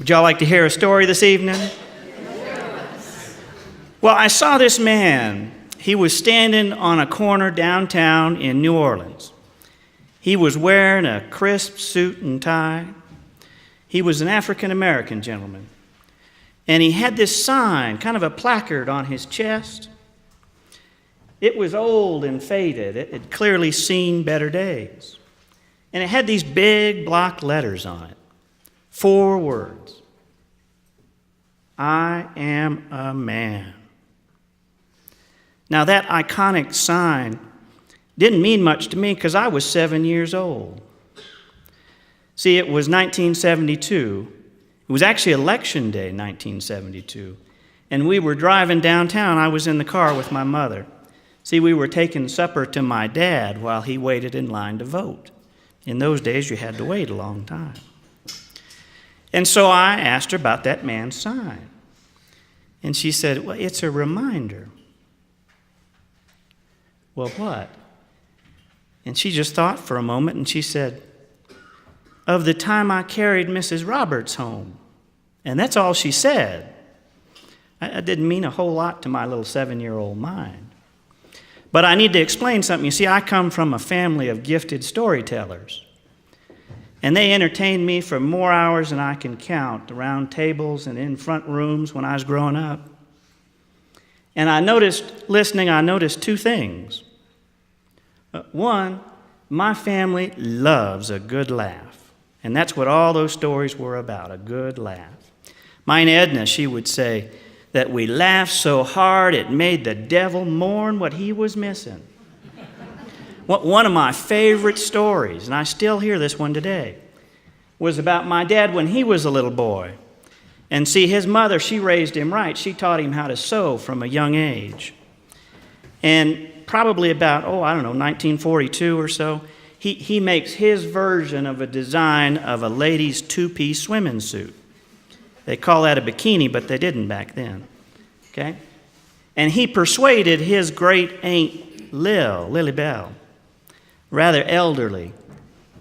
Would y'all like to hear a story this evening? Well, I saw this man. He was standing on a corner downtown in New Orleans. He was wearing a crisp suit and tie. He was an African-American gentleman. And he had this sign, kind of a placard on his chest. It was old and faded. It had clearly seen better days. And it had these big block letters on it. 4 words. I am a man. Now that iconic sign didn't mean much to me because I was 7 years old. See, it was 1972. It was actually Election Day, 1972. And we were driving downtown. I was in the car with my mother. See, we were taking supper to my dad while he waited in line to vote. In those days, you had to wait a long time. And so I asked her about that man's sign. And she said, well, it's a reminder. Well, what? And she just thought for a moment, and she said, of the time I carried Mrs. Roberts home. And that's all she said. That didn't mean a whole lot to my little 7-year-old mind. But I need to explain something. You see, I come from a family of gifted storytellers. And they entertained me for more hours than I can count around tables and in front rooms when I was growing up. And I noticed 2 things. One, my family loves a good laugh. And that's what all those stories were about, a good laugh. My Aunt Edna, she would say that we laughed so hard it made the devil mourn what he was missing. One of my favorite stories, and I still hear this one today, was about my dad when he was a little boy. And see, his mother, she raised him right. She taught him how to sew from a young age. And probably about, 1942 or so, he makes his version of a design of a lady's 2-piece swimming suit. They call that a bikini, but they didn't back then. Okay? And he persuaded his great aunt Lily Bell, rather elderly,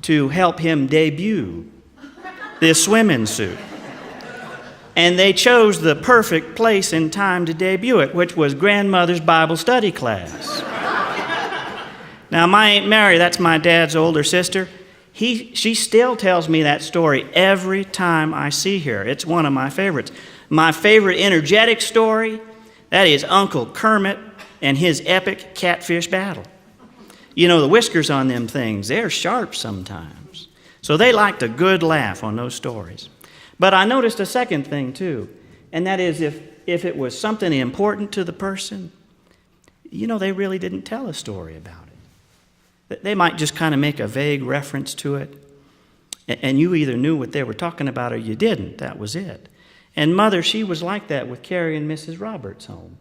to help him debut this swimming suit. And they chose the perfect place and time to debut it, which was grandmother's Bible study class. Now, my Aunt Mary, that's my dad's older sister, she still tells me that story every time I see her. It's one of my favorites. My favorite energetic story, that is Uncle Kermit and his epic catfish battle. You know, the whiskers on them things, they're sharp sometimes. So they liked a good laugh on those stories. But I noticed a second thing, too, and that is if it was something important to the person, they really didn't tell a story about it. They might just kind of make a vague reference to it, and you either knew what they were talking about or you didn't. That was it. And Mother, she was like that with carrying Mrs. Roberts home.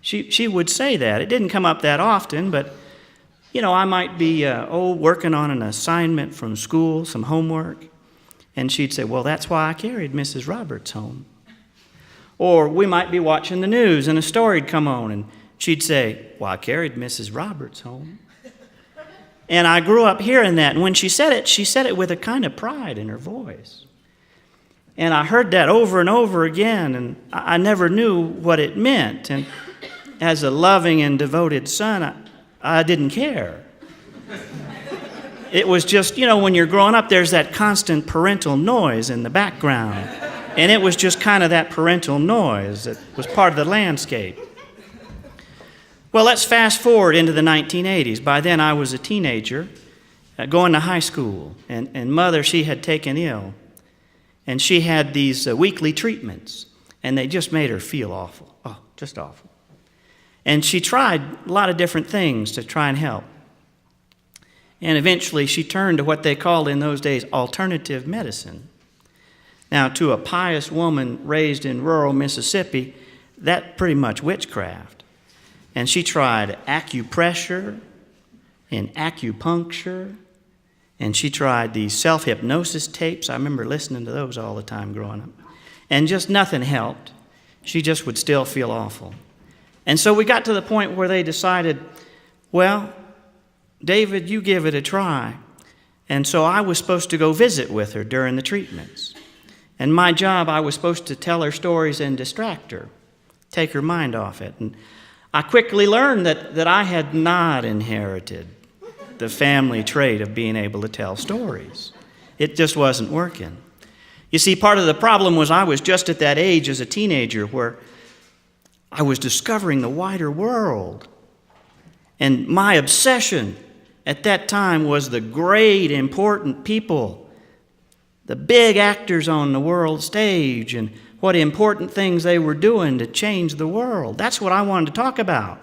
She would say that. It didn't come up that often, but, I might be, working on an assignment from school, some homework, and she'd say, well, that's why I carried Mrs. Roberts home. Or we might be watching the news, and a story'd come on, and she'd say, well, I carried Mrs. Roberts home. And I grew up hearing that, and when she said it with a kind of pride in her voice. And I heard that over and over again, and I never knew what it meant. And as a loving and devoted son, I didn't care. It was just, when you're growing up, there's that constant parental noise in the background. And it was just kind of that parental noise that was part of the landscape. Well, let's fast forward into the 1980s. By then, I was a teenager going to high school, and Mother, she had taken ill, and she had these weekly treatments, and they just made her feel awful. Oh, just awful. And she tried a lot of different things to try and help. And eventually, she turned to what they called in those days alternative medicine. Now, to a pious woman raised in rural Mississippi, that's pretty much witchcraft. And she tried acupressure and acupuncture, and she tried these self-hypnosis tapes. I remember listening to those all the time growing up. And just nothing helped. She just would still feel awful. And so we got to the point where they decided, well, David, you give it a try. And so I was supposed to go visit with her during the treatments. And my job, I was supposed to tell her stories and distract her, take her mind off it. And I quickly learned that I had not inherited the family trait of being able to tell stories. It just wasn't working. You see, part of the problem was I was just at that age as a teenager where I was discovering the wider world. And my obsession at that time was the great, important people, the big actors on the world stage, and what important things they were doing to change the world. That's what I wanted to talk about.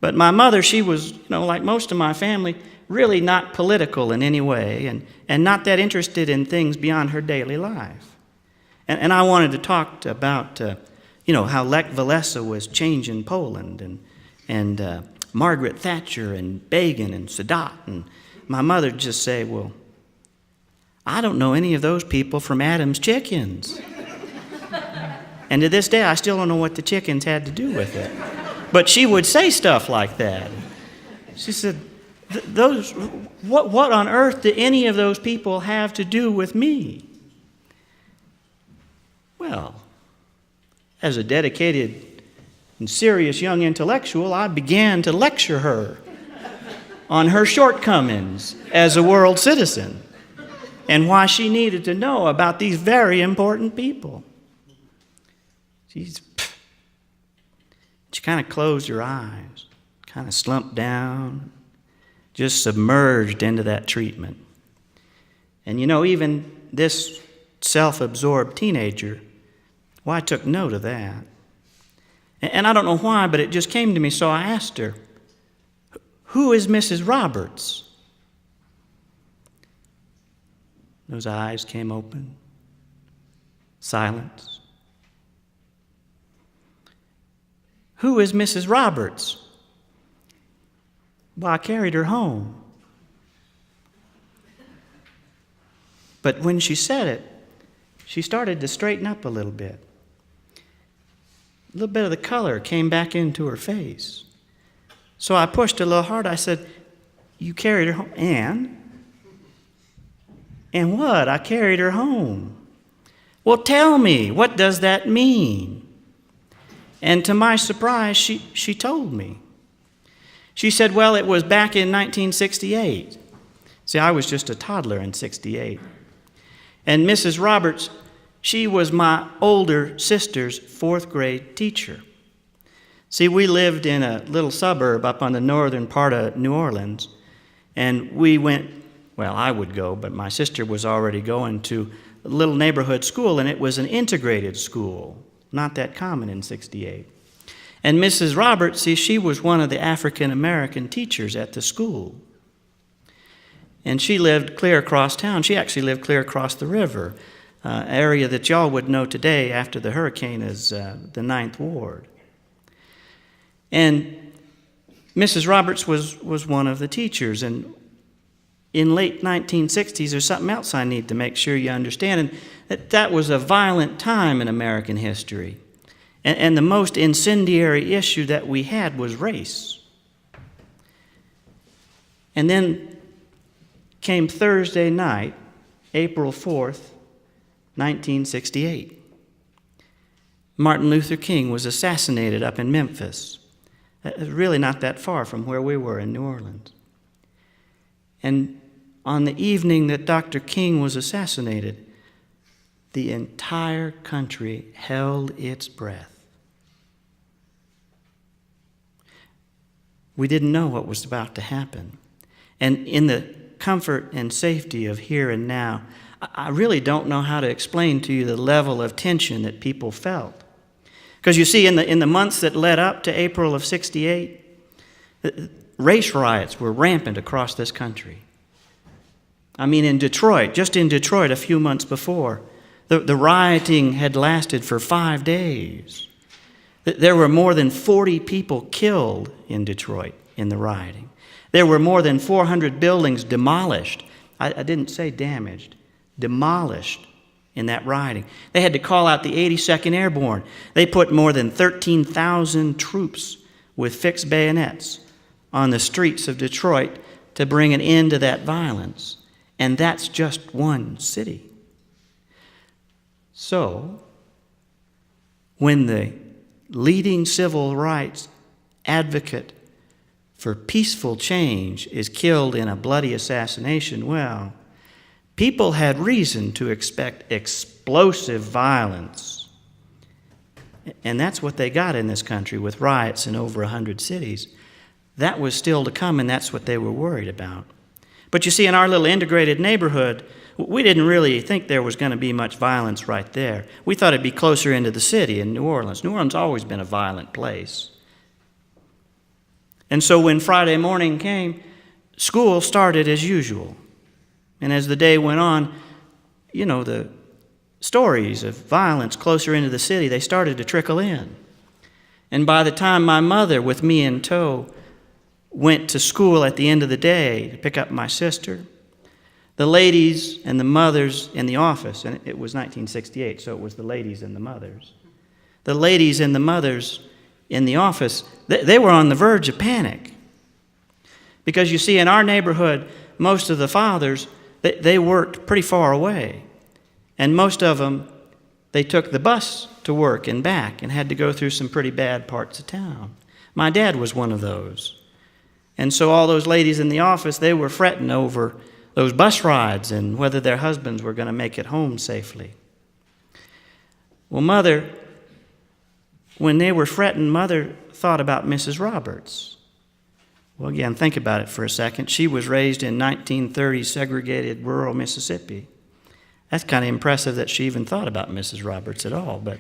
But my mother, she was, like most of my family, really not political in any way and not that interested in things beyond her daily life. And I wanted to talk about, how Lech Walesa was changing Poland and Margaret Thatcher and Begin and Sadat. And my mother would just say, well, I don't know any of those people from Adam's Chickens. And to this day, I still don't know what the chickens had to do with it. But she would say stuff like that. She said, what on earth do any of those people have to do with me? Well, as a dedicated and serious young intellectual, I began to lecture her on her shortcomings as a world citizen and why she needed to know about these very important people. She kind of closed her eyes, kind of slumped down, just submerged into that treatment. And even this self-absorbed teenager, I took note of that. And I don't know why, but it just came to me, so I asked her, who is Mrs. Roberts? Those eyes came open. Silence. Who is Mrs. Roberts? Well, I carried her home. But when she said it, she started to straighten up a little bit. A little bit of the color came back into her face. So I pushed a little harder. I said, you carried her home? And what? I carried her home. Well, tell me, what does that mean? And to my surprise, she told me. She said, well, it was back in 1968. See, I was just a toddler in 68. And Mrs. Roberts, she was my older sister's fourth grade teacher. See, we lived in a little suburb up on the northern part of New Orleans, and we went, I would go, but my sister was already going to a little neighborhood school, and it was an integrated school, not that common in 68. And Mrs. Roberts, see, she was one of the African-American teachers at the school. And she lived clear across town. She actually lived clear across the river, area that y'all would know today after the hurricane as the Ninth Ward. And Mrs. Roberts was one of the teachers. And in late 1960s, there's something else I need to make sure you understand, and that was a violent time in American history. And the most incendiary issue that we had was race. And then came Thursday night, April 4th, 1968. Martin Luther King was assassinated up in Memphis. Really not that far from where we were in New Orleans. And on the evening that Dr. King was assassinated, the entire country held its breath. We didn't know what was about to happen. And in the comfort and safety of here and now, I really don't know how to explain to you the level of tension that people felt. Because you see, in the months that led up to April of 68, race riots were rampant across this country. I mean, in Detroit, just in Detroit a few months before, the rioting had lasted for 5 days. There were more than 40 people killed in Detroit in the rioting. There were more than 400 buildings demolished. I didn't say damaged, demolished in that rioting. They had to call out the 82nd Airborne. They put more than 13,000 troops with fixed bayonets on the streets of Detroit to bring an end to that violence. And that's just one city. So, when the leading civil rights advocate for peaceful change is killed in a bloody assassination, well, people had reason to expect explosive violence. And that's what they got in this country with riots in over 100 cities. That was still to come, and that's what they were worried about. But you see, in our little integrated neighborhood, we didn't really think there was going to be much violence right there. We thought it'd be closer into the city in New Orleans. New Orleans has always been a violent place. And so when Friday morning came, school started as usual. And as the day went on, the stories of violence closer into the city, they started to trickle in. And by the time my mother, with me in tow, went to school at the end of the day to pick up my sister, the ladies and the mothers in the office, and it was 1968, so it was the ladies and the mothers. The ladies and the mothers in the office, they were on the verge of panic. Because you see, in our neighborhood, most of the fathers, they worked pretty far away. And most of them, they took the bus to work and back and had to go through some pretty bad parts of town. My dad was one of those. And so all those ladies in the office, they were fretting over those bus rides and whether their husbands were going to make it home safely. Well, Mother, when they were fretting, Mother thought about Mrs. Roberts. Well, again, think about it for a second. She was raised in 1930 segregated rural Mississippi. That's kind of impressive that she even thought about Mrs. Roberts at all. But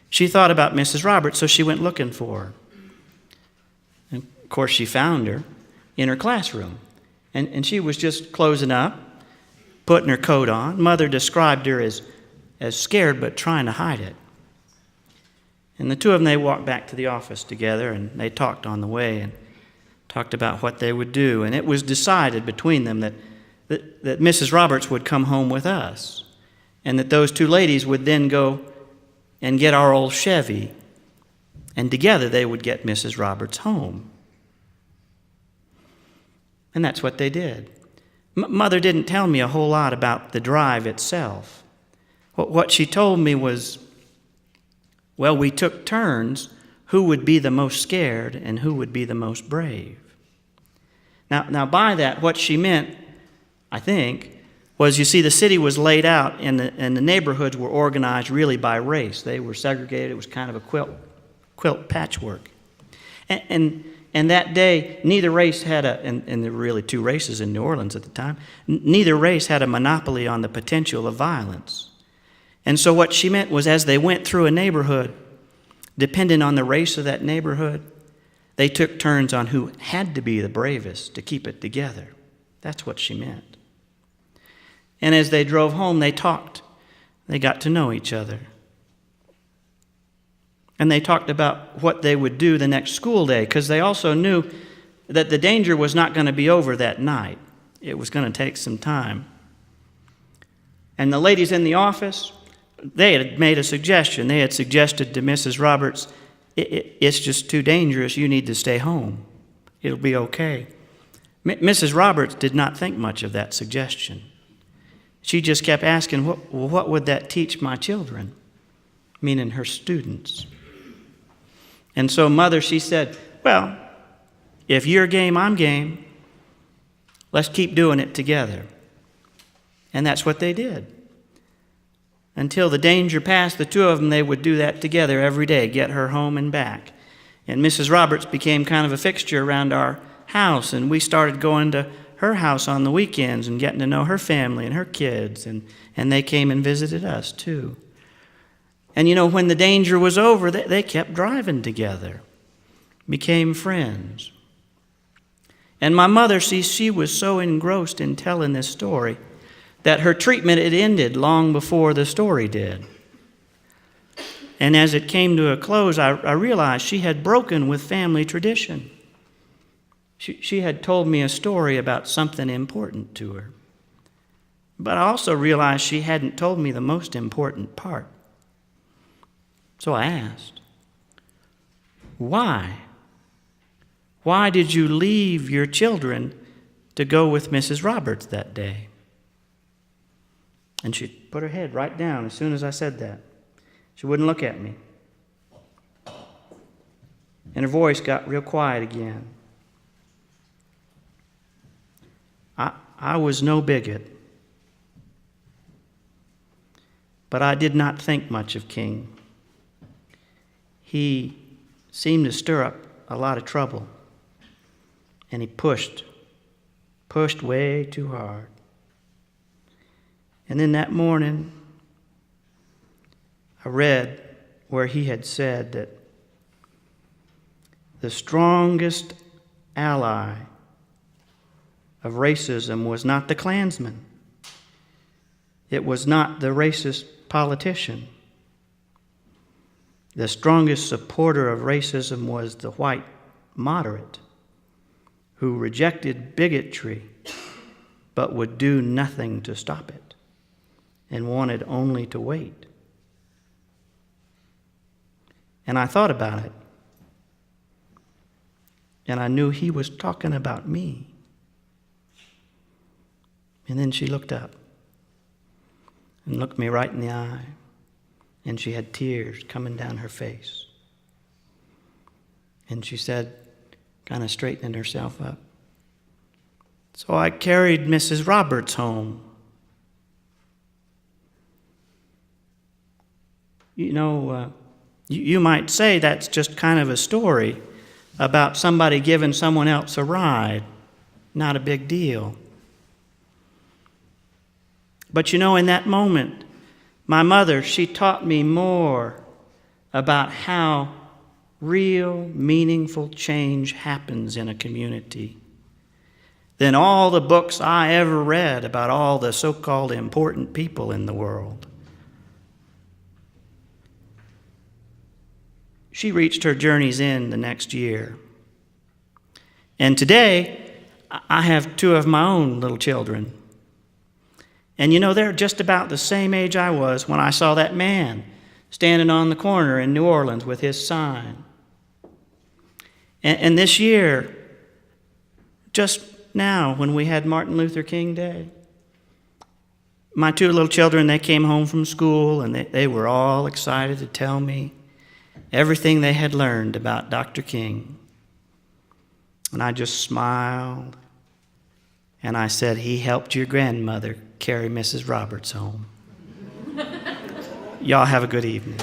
she thought about Mrs. Roberts, so she went looking for her. And of course, she found her in her classroom. And she was just closing up, putting her coat on. Mother described her as scared but trying to hide it. And the two of them, they walked back to the office together, and they talked on the way and talked about what they would do. And it was decided between them that Mrs. Roberts would come home with us, and that those two ladies would then go and get our old Chevy, and together they would get Mrs. Roberts home. And that's what they did. Mother didn't tell me a whole lot about the drive itself. What she told me was, well, we took turns who would be the most scared and who would be the most brave. Now by that, what she meant, I think, was, you see, the city was laid out and the neighborhoods were organized really by race. They were segregated. It was kind of a quilt patchwork. And that day, neither race had and there were really two races in New Orleans at the time, neither race had a monopoly on the potential of violence. And so what she meant was, as they went through a neighborhood, depending on the race of that neighborhood, they took turns on who had to be the bravest to keep it together. That's what she meant. And as they drove home, they talked. They got to know each other. And they talked about what they would do the next school day, because they also knew that the danger was not going to be over that night. It was going to take some time. And the ladies in the office, they had made a suggestion. They had suggested to Mrs. Roberts, it's just too dangerous. You need to stay home. It'll be okay. Mrs. Roberts did not think much of that suggestion. She just kept asking, what would that teach my children? Meaning her students. And so Mother, she said, well, if you're game, I'm game. Let's keep doing it together. And that's what they did. Until the danger passed, the two of them, they would do that together every day, get her home and back. And Mrs. Roberts became kind of a fixture around our house, and we started going to her house on the weekends and getting to know her family and her kids, and they came and visited us too. And when the danger was over, they kept driving together, became friends. And my mother, she was so engrossed in telling this story that her treatment had ended long before the story did. And as it came to a close, I realized she had broken with family tradition. She had told me a story about something important to her. But I also realized she hadn't told me the most important part. So I asked, why? Why did you leave your children to go with Mrs. Roberts that day? And she put her head right down as soon as I said that. She wouldn't look at me. And her voice got real quiet again. I was no bigot, but I did not think much of King. He seemed to stir up a lot of trouble, and he pushed way too hard. And then that morning, I read where he had said that the strongest ally of racism was not the Klansman. It was not the racist politician. The strongest supporter of racism was the white moderate who rejected bigotry but would do nothing to stop it and wanted only to wait. And I thought about it, and I knew he was talking about me. And then she looked up and looked me right in the eye, and she had tears coming down her face. And she said, kind of straightening herself up, "So I carried Mrs. Roberts home." You know, you might say that's just kind of a story about somebody giving someone else a ride. Not a big deal. But you know, in that moment, my mother, she taught me more about how real, meaningful change happens in a community than all the books I ever read about all the so-called important people in the world. She reached her journey's end the next year. And today, I have two of my own little children. And you know, they're just about the same age I was when I saw that man standing on the corner in New Orleans with his sign. And this year, just now when we had Martin Luther King Day, my two little children, they came home from school and they were all excited to tell me everything they had learned about Dr. King. And I just smiled and I said, "He helped your grandmother carry Mrs. Roberts home." Y'all have a good evening.